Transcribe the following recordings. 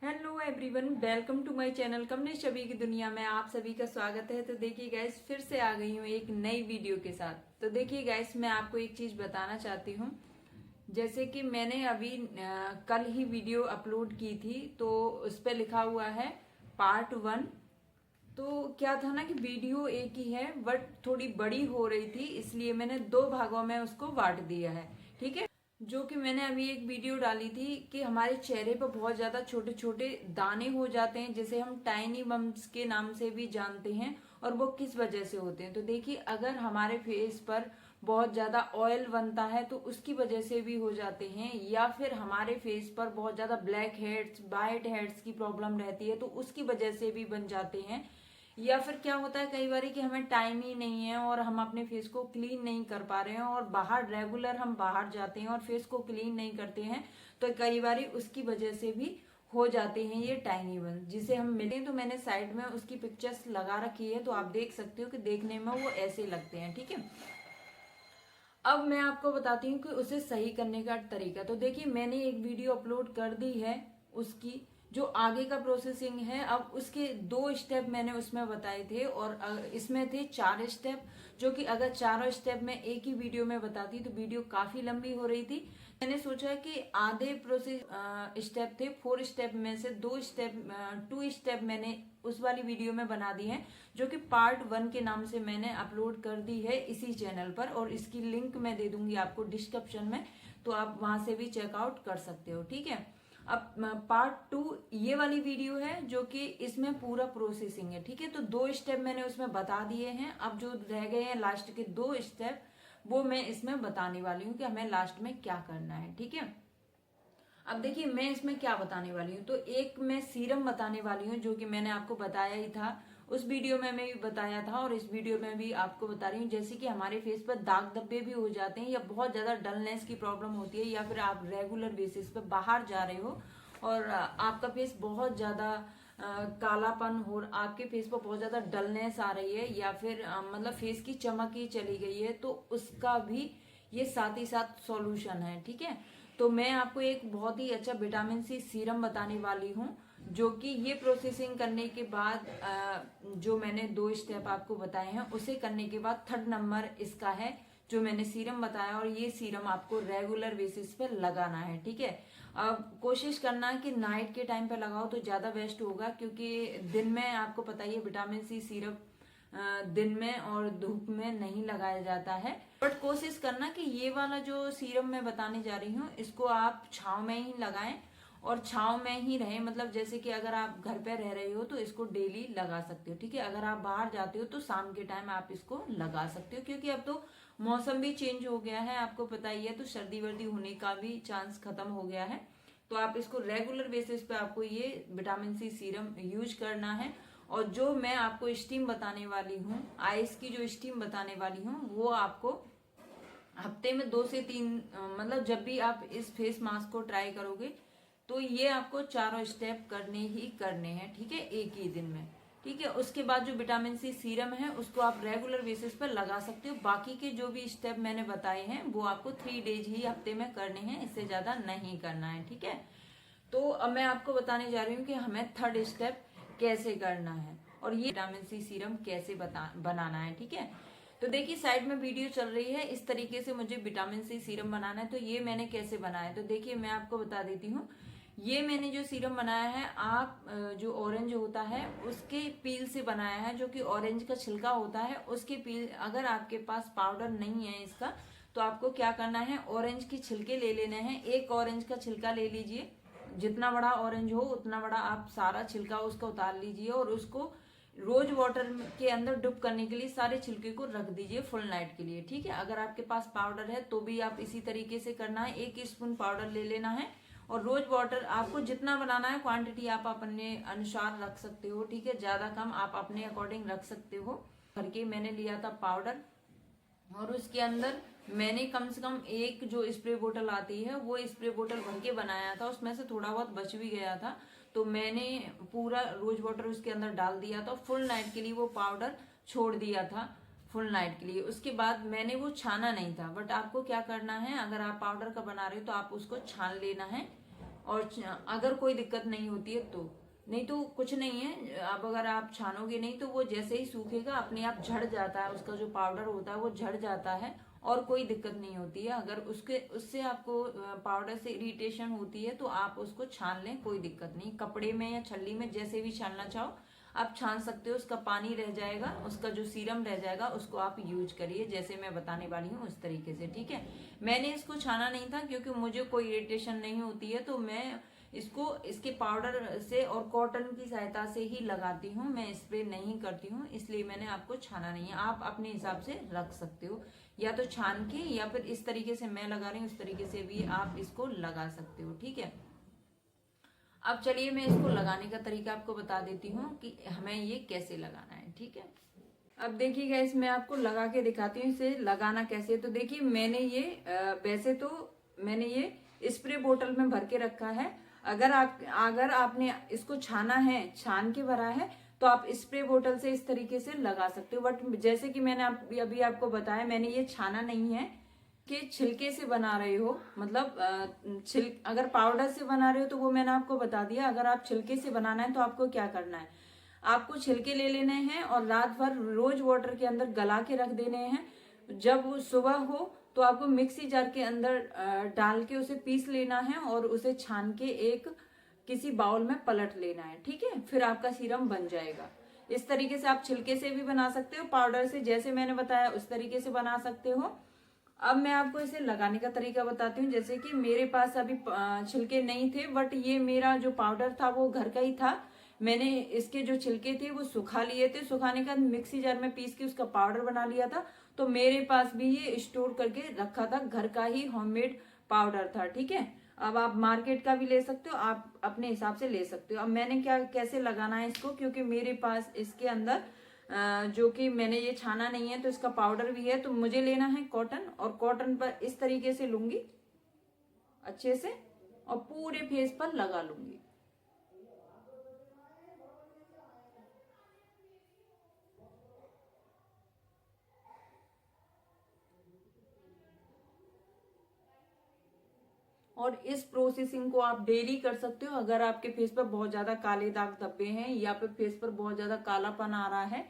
Hello everyone, welcome to my channel Kamlesh Chhavi की दुनिया में आप सभी का स्वागत है। तो देखिए गाइस, फिर से आ गई हूँ एक नई वीडियो के साथ। तो देखिए गाइस, मैं आपको एक चीज बताना चाहती हूँ। जैसे कि मैंने अभी कल ही वीडियो अपलोड की थी, तो उस पर लिखा हुआ है पार्ट 1। तो क्या था ना कि वीडियो एक ही है बट थोड़ी बड़ी हो रही थी, इसलिए मैंने 2 भागों में उसको बांट दिया है। ठीक है। जो कि मैंने अभी एक वीडियो डाली थी कि हमारे चेहरे पर बहुत ज्यादा छोटे छोटे दाने हो जाते हैं, जिसे हम टाइनी बम्स के नाम से भी जानते हैं, और वो किस वजह से होते हैं। तो देखिए, अगर हमारे फेस पर बहुत ज्यादा ऑयल बनता है तो उसकी वजह से भी हो जाते हैं, या फिर हमारे फेस पर बहुत ज्यादा ब्लैक हेड्स, वाइट हेड्स की प्रॉब्लम रहती है तो उसकी वजह से भी बन जाते हैं। या फिर क्या होता है कई बार कि हमें टाइम ही नहीं है और हम अपने फेस को क्लीन नहीं कर पा रहे हैं, और बाहर रेगुलर हम बाहर जाते हैं और फेस को क्लीन नहीं करते हैं, तो कई बार उसकी वजह से भी हो जाते हैं ये टाइनी बन, जिसे हम मिलते हैं। तो मैंने साइड में उसकी पिक्चर्स लगा रखी है, तो आप देख सकते हो कि देखने में वो ऐसे लगते हैं। ठीक है। अब मैं आपको बताती हूँ कि उसे सही करने का तरीका। तो देखिए, मैंने एक वीडियो अपलोड कर दी है, उसकी जो आगे का प्रोसेसिंग है। अब उसके 2 स्टेप मैंने उसमें बताए थे, और इसमें थे 4 स्टेप, जो कि अगर चारों स्टेप मैं एक ही वीडियो में बताती तो वीडियो काफी लंबी हो रही थी। मैंने सोचा कि आधे प्रोसेस स्टेप थे, 4 स्टेप में से 2 स्टेप मैंने उस वाली वीडियो में बना दी है, जो कि पार्ट 1 के नाम से मैंने अपलोड कर दी है इसी चैनल पर, और इसकी लिंक मैं दे दूंगी आपको डिस्क्रिप्शन में, तो आप वहां से भी चेकआउट कर सकते हो। ठीक है। अब पार्ट 2 ये वाली वीडियो है, जो कि इसमें पूरा प्रोसेसिंग है। ठीक है। तो 2 स्टेप मैंने उसमें बता दिए हैं। अब जो रह गए हैं लास्ट के 2 स्टेप, वो मैं इसमें बताने वाली हूँ कि हमें लास्ट में क्या करना है। ठीक है। अब देखिए, मैं इसमें क्या बताने वाली हूँ। तो एक मैं सीरम बताने वाली हूँ, जो कि मैंने आपको बताया ही था, उस वीडियो में मैं भी बताया था, और इस वीडियो में भी आपको बता रही हूँ। जैसे कि हमारे फेस पर दाग धब्बे भी हो जाते हैं, या बहुत ज्यादा डलनेस की प्रॉब्लम होती है, या फिर आप रेगुलर बेसिस पे बाहर जा रहे हो और आपका फेस बहुत ज्यादा कालापन हो, आपके फेस पर बहुत ज्यादा डलनेस आ रही है, या फिर मतलब फेस की चमक ही चली गई है, तो उसका भी ये साथ ही साथ सॉल्यूशन है। ठीक है। तो मैं आपको एक बहुत ही अच्छा विटामिन सी सीरम बताने वाली हूँ, जो कि ये प्रोसेसिंग करने के बाद जो मैंने 2 स्टेप आपको बताए हैं, उसे करने के बाद 3rd नंबर इसका है, जो मैंने सीरम बताया, और ये सीरम आपको रेगुलर बेसिस पे लगाना है। ठीक है। अब कोशिश करना कि नाइट के टाइम पे लगाओ तो ज्यादा बेस्ट होगा, क्योंकि दिन में आपको पता ही है विटामिन सी सीरम दिन में और धूप में नहीं लगाया जाता है। बट कोशिश करना कि ये वाला जो सीरम मैं बताने जा रही हूँ, इसको आप छांव में ही लगाएं, और छांव में ही रहे। मतलब जैसे कि अगर आप घर पे रह रहे हो तो इसको डेली लगा सकते हो। ठीक है। अगर आप बाहर जाते हो तो शाम के टाइम आप इसको लगा सकते हो, क्योंकि अब तो मौसम भी चेंज हो गया है, आपको पता ही है, तो सर्दी वर्दी होने का भी चांस खत्म हो गया है। तो आप इसको रेगुलर बेसिस पे आपको ये विटामिन सी सीरम यूज करना है। और जो मैं आपको स्टीम बताने वाली हूँ, आइस की जो स्टीम बताने वाली हूँ, वो आपको हफ्ते में 2 से 3 मतलब जब भी आप इस फेस मास्क को ट्राई करोगे, तो ये आपको चारों स्टेप करने ही करने हैं। ठीक है। एक ही दिन में। ठीक है। उसके बाद जो विटामिन सी सीरम है, उसको आप रेगुलर बेसिस पर लगा सकते हो। बाकी के जो भी स्टेप मैंने बताए हैं, वो आपको 3 डेज ही हफ्ते में करने हैं, इससे ज्यादा नहीं करना है। ठीक है। तो अब मैं आपको बताने जा रही हूँ कि हमें 3rd स्टेप कैसे करना है, और ये विटामिन सी सीरम कैसे बनाना है। ठीक है। तो देखिए, साइड में वीडियो चल रही है, इस तरीके से मुझे विटामिन सी सीरम बनाना है। तो ये मैंने कैसे बनाया, तो देखिए मैं आपको बता देती हूँ। ये मैंने जो सीरम बनाया है, आप जो ऑरेंज होता है उसके पील से बनाया है, जो कि ऑरेंज का छिलका होता है उसके पील। अगर आपके पास पाउडर नहीं है इसका, तो आपको क्या करना है, ऑरेंज के छिलके ले लेने हैं। एक ऑरेंज का छिलका ले लीजिए, जितना बड़ा ऑरेंज हो उतना बड़ा आप सारा छिलका उसका उतार लीजिए, और उसको रोज वाटर के अंदर डुब करने के लिए सारे छिलके को रख दीजिए फुल नाइट के लिए। ठीक है। अगर आपके पास पाउडर है तो भी आप इसी तरीके से करना है। 1 स्पून पाउडर ले लेना है, और रोज वाटर आपको जितना बनाना है क्वांटिटी आप अपने अनुसार रख सकते हो। ठीक है। ज्यादा कम आप अपने अकॉर्डिंग रख सकते हो। करके मैंने लिया था पाउडर, और उसके अंदर मैंने कम से कम एक जो स्प्रे बोतल आती है, वो स्प्रे बोतल भर के बनाया था। उसमें से थोड़ा बहुत बच भी गया था, तो मैंने पूरा रोज वाटर उसके अंदर डाल दिया था। फुल नाइट के लिए वो पाउडर छोड़ दिया था, फुल नाइट के लिए। उसके बाद मैंने वो छाना नहीं था। बट आपको क्या करना है, अगर आप पाउडर का बना रहे हो तो आप उसको छान लेना है, और अगर कोई दिक्कत नहीं होती है तो, नहीं तो कुछ नहीं है। अब अगर आप छानोगे नहीं तो वो जैसे ही सूखेगा अपने आप झड़ जाता है, उसका जो पाउडर होता है वो झड़ जाता है और कोई दिक्कत नहीं होती है। अगर उससे आपको पाउडर से इरिटेशन होती है तो आप उसको छान लें, कोई दिक्कत नहीं। कपड़े में या छल्ली में जैसे भी छानना चाहो आप छान सकते हो। उसका पानी रह जाएगा, उसका जो सीरम रह जाएगा उसको आप यूज करिए जैसे मैं बताने वाली हूँ उस तरीके से, ठीक है। मैंने इसको छाना नहीं था क्योंकि मुझे कोई इरिटेशन नहीं होती है, तो मैं इसको इसके पाउडर से और कॉटन की सहायता से ही लगाती हूँ, मैं स्प्रे नहीं करती हूँ, इसलिए मैंने आपको छाना नहीं है। आप अपने हिसाब से रख सकते हो, या तो छान के या फिर इस तरीके से मैं लगा रही हूँ उस तरीके से भी आप इसको लगा सकते हो, ठीक है। अब चलिए मैं इसको लगाने का तरीका आपको बता देती हूँ कि हमें ये कैसे लगाना है, ठीक है। अब देखिए गाइस, मैं आपको लगा के दिखाती हूँ इसे लगाना कैसे है। तो देखिए मैंने ये वैसे तो मैंने ये स्प्रे बोतल में भर के रखा है। अगर आपने इसको छाना है, छान के भरा है, तो आप स्प्रे बोतल से इस तरीके से लगा सकते हो। बट जैसे कि मैंने अभी आपको बताया, मैंने ये छाना नहीं है कि छिलके से बना रहे हो, मतलब अगर पाउडर से बना रहे हो तो वो मैंने आपको बता दिया। अगर आप छिलके से बनाना है तो आपको क्या करना है, आपको छिलके ले लेने हैं और रात भर रोज वाटर के अंदर गला के रख देने हैं। जब सुबह हो तो आपको मिक्सी जार के अंदर डाल के उसे पीस लेना है और उसे छान के एक किसी बाउल में पलट लेना है, ठीक है। फिर आपका सीरम बन जाएगा। इस तरीके से आप छिलके से भी बना सकते हो, पाउडर से जैसे मैंने बताया उस तरीके से बना सकते हो। अब मैं आपको इसे लगाने का तरीका बताती हूँ। जैसे कि मेरे पास अभी छिलके नहीं थे, बट ये मेरा जो पाउडर था वो घर का ही था। मैंने इसके जो छिलके थे वो सुखा लिए थे, सुखाने के बाद मिक्सी जार में पीस के उसका पाउडर बना लिया था। तो मेरे पास भी ये स्टोर करके रखा था, घर का ही होममेड पाउडर था, ठीक है। अब आप मार्केट का भी ले सकते हो, आप अपने हिसाब से ले सकते हो। अब मैंने कैसे लगाना है इसको, क्योंकि मेरे पास इसके अंदर जो कि मैंने ये छाना नहीं है तो इसका पाउडर भी है, तो मुझे लेना है कॉटन, और कॉटन पर इस तरीके से लूंगी अच्छे से और पूरे फेस पर लगा लूंगी। और इस प्रोसेसिंग को आप डेली कर सकते हो। अगर आपके फेस पर बहुत ज्यादा काले दाग धब्बे हैं या फिर फेस पर बहुत ज्यादा कालापन आ रहा है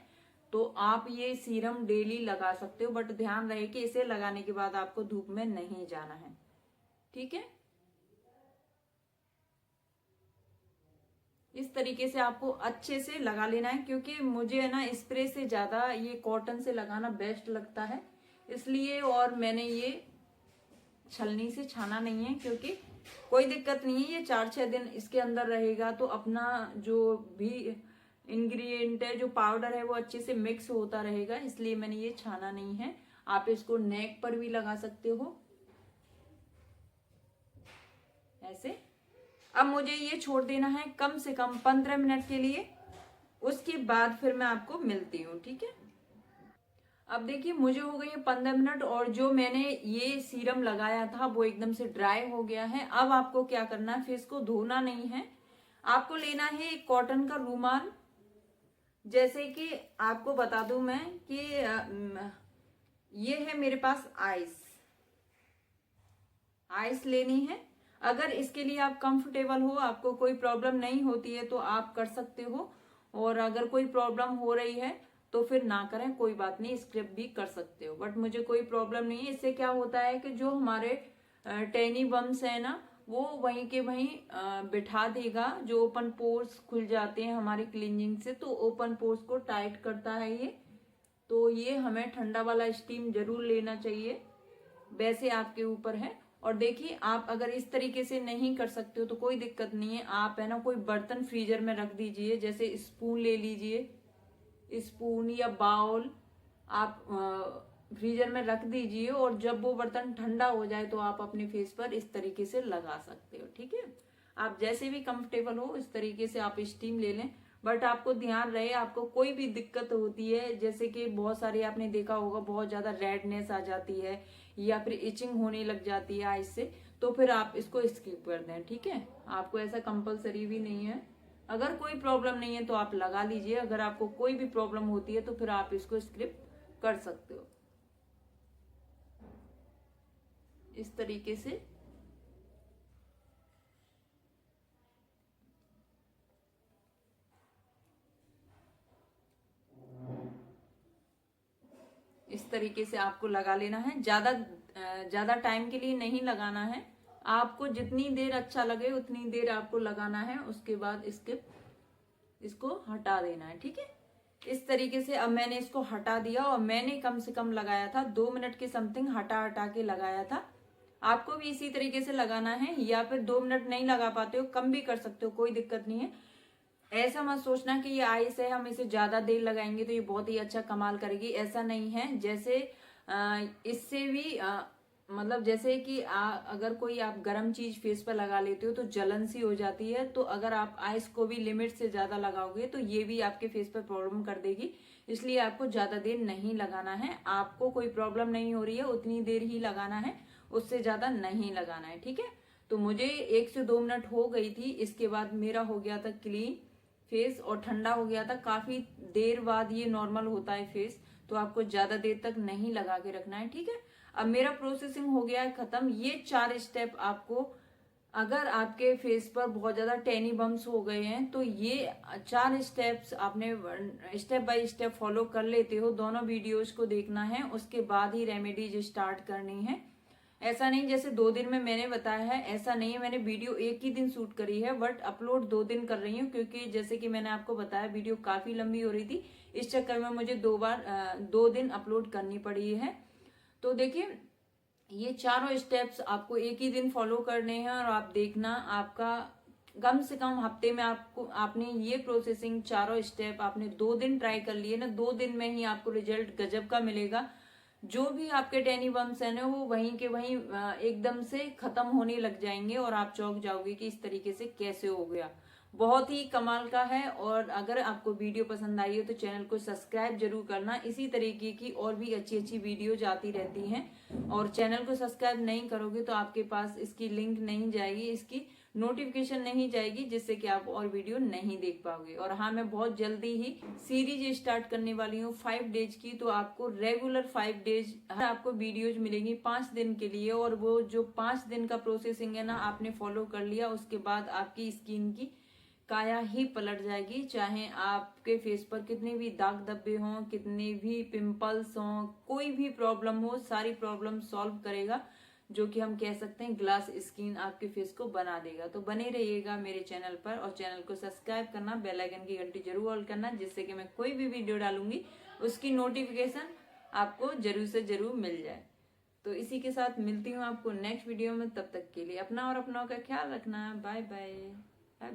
तो आप ये सीरम डेली लगा सकते हो। बट ध्यान रहे कि इसे लगाने के बाद आपको धूप में नहीं जाना है, ठीक है। इस तरीके से आपको अच्छे से लगा लेना है, क्योंकि मुझे है ना स्प्रे से ज्यादा ये कॉटन से लगाना बेस्ट लगता है, इसलिए। और मैंने ये छलनी से छाना नहीं है, क्योंकि कोई दिक्कत नहीं है, ये 4-6 दिन इसके अंदर रहेगा तो अपना जो भी इंग्रेडिएंट है, जो पाउडर है, वो अच्छे से मिक्स होता रहेगा, इसलिए मैंने ये छाना नहीं है। आप इसको नेक पर भी लगा सकते हो ऐसे। अब मुझे ये छोड़ देना है कम से कम 15 मिनट के लिए, उसके बाद फिर मैं आपको मिलती हूँ, ठीक है। अब देखिए मुझे हो गई है 15 मिनट और जो मैंने ये सीरम लगाया था वो एकदम से ड्राई हो गया है। अब आपको क्या करना है, फेस को धोना नहीं है, आपको लेना है एक कॉटन का रूमाल। जैसे कि आपको बता दूं मैं कि ये है मेरे पास आइस लेनी है। अगर इसके लिए आप कंफर्टेबल हो, आपको कोई प्रॉब्लम नहीं होती है तो आप कर सकते हो, और अगर कोई प्रॉब्लम हो रही है तो फिर ना करें, कोई बात नहीं, स्क्रब भी कर सकते हो। बट मुझे कोई प्रॉब्लम नहीं है। इससे क्या होता है कि जो हमारे टेनी बम्स है ना, वो वहीं के वहीं बिठा देगा। जो ओपन पोर्स खुल जाते हैं हमारी क्लींजिंग से, तो ओपन पोर्स को टाइट करता है ये। तो ये हमें ठंडा वाला स्टीम जरूर लेना चाहिए, वैसे आपके ऊपर है। और देखिए आप अगर इस तरीके से नहीं कर सकते हो तो कोई दिक्कत नहीं है, आप है ना कोई बर्तन फ्रीजर में रख दीजिए, जैसे स्पून ले लीजिए, स्पून या बाउल आप फ्रीजर में रख दीजिए, और जब वो बर्तन ठंडा हो जाए तो आप अपने फेस पर इस तरीके से लगा सकते हो, ठीक है। आप जैसे भी कंफर्टेबल हो इस तरीके से आप स्टीम ले लें। बट आपको ध्यान रहे, आपको कोई भी दिक्कत होती है, जैसे कि बहुत सारे आपने देखा होगा बहुत ज्यादा रेडनेस आ जाती है या फिर इचिंग होने लग जाती है आइस से, तो फिर आप इसको स्किप कर दें, ठीक है। आपको ऐसा कंपलसरी भी नहीं है। अगर कोई प्रॉब्लम नहीं है तो आप लगा लीजिए, अगर आपको कोई भी प्रॉब्लम होती है तो फिर आप इसको स्किप कर सकते हो इस तरीके से। इस तरीके से आपको लगा लेना है। ज्यादा टाइम के लिए नहीं लगाना है, आपको जितनी देर अच्छा लगे उतनी देर आपको लगाना है। उसके बाद इसको हटा देना है, ठीक है। इस तरीके से अब मैंने इसको हटा दिया और मैंने कम से कम लगाया था 2 मिनट के समथिंग हटा हटा के लगाया था। आपको भी इसी तरीके से लगाना है, या फिर 2 मिनट नहीं लगा पाते हो कम भी कर सकते हो, कोई दिक्कत नहीं है। ऐसा मत सोचना कि ये आइस है हम इसे ज्यादा देर लगाएंगे तो ये बहुत ही अच्छा कमाल करेगी, ऐसा नहीं है। जैसे इससे भी मतलब जैसे कि अगर कोई आप गर्म चीज फेस पर लगा लेते हो तो जलन सी हो जाती है, तो अगर आप आइस को भी लिमिट से ज्यादा लगाओगे तो ये भी आपके फेस पर प्रॉब्लम कर देगी। इसलिए आपको ज्यादा देर नहीं लगाना है। आपको कोई प्रॉब्लम नहीं हो रही है उतनी देर ही लगाना है, उससे ज्यादा नहीं लगाना है, ठीक है। तो मुझे 1 से 2 मिनट हो गई थी, इसके बाद मेरा हो गया था क्लीन फेस और ठंडा हो गया था। काफी देर बाद ये नॉर्मल होता है फेस, तो आपको ज्यादा देर तक नहीं लगा के रखना है, ठीक है। अब मेरा प्रोसेसिंग हो गया है खत्म। ये 4 स्टेप आपको, अगर आपके फेस पर बहुत ज्यादा टैनी बम्स हो गए हैं तो ये 4 स्टेप्स आपने स्टेप बाय स्टेप फॉलो कर लेते हो। दोनों वीडियोस को देखना है, उसके बाद ही रेमेडीज स्टार्ट करनी है। ऐसा नहीं जैसे 2 दिन में मैंने बताया है, ऐसा नहीं है। मैंने वीडियो एक ही दिन शूट करी है बट अपलोड 2 दिन कर रही हूँ, क्योंकि जैसे कि मैंने आपको बताया वीडियो काफी लंबी हो रही थी। इस चक्कर में मुझे 2 दिन अपलोड करनी पड़ी है। तो देखिए ये चारों स्टेप्स आपको एक ही दिन फॉलो करने हैं और आप देखना आपका कम से कम हफ्ते में आपने ये प्रोसेसिंग चारों स्टेप आपने 2 दिन ट्राई कर लिए ना, 2 दिन में ही आपको रिजल्ट गजब का मिलेगा। जो भी आपके टैनी बम्स है ना वो वहीं के वहीं एकदम से खत्म होने लग जाएंगे और आप चौंक जाओगे कि इस तरीके से कैसे हो गया। बहुत ही कमाल का है। और अगर आपको वीडियो पसंद आई है तो चैनल को सब्सक्राइब जरूर करना। इसी तरीके की और भी अच्छी अच्छी वीडियोज आती रहती हैं। और चैनल को सब्सक्राइब नहीं करोगे तो आपके पास इसकी लिंक नहीं जाएगी, इसकी नोटिफिकेशन नहीं जाएगी, जिससे कि आप और वीडियो नहीं देख पाओगे। और हाँ, मैं बहुत जल्दी ही सीरीज स्टार्ट करने वाली हूँ 5 डेज की, तो आपको रेगुलर 5 डेज आपको वीडियोज मिलेंगी 5 दिन के लिए। और वो जो 5 दिन का प्रोसेसिंग है ना, आपने फॉलो कर लिया, उसके बाद आपकी स्किन की काया ही पलट जाएगी। चाहे आपके फेस पर कितने भी दाग धब्बे हों, कितने भी पिंपल्स हों, कोई भी प्रॉब्लम हो, सारी प्रॉब्लम सॉल्व करेगा। जो कि हम कह सकते हैं ग्लास स्किन आपके फेस को बना देगा। तो बने रहिएगा मेरे चैनल पर और चैनल को सब्सक्राइब करना, बेल आइकन की घंटी जरूर ऑल करना, जिससे कि मैं कोई भी वीडियो डालूंगी उसकी नोटिफिकेशन आपको जरूर से जरूर मिल जाए। तो इसी के साथ मिलती हूँ आपको नेक्स्ट वीडियो में। तब तक के लिए अपना और अपनों का ख्याल रखना। Bye bye.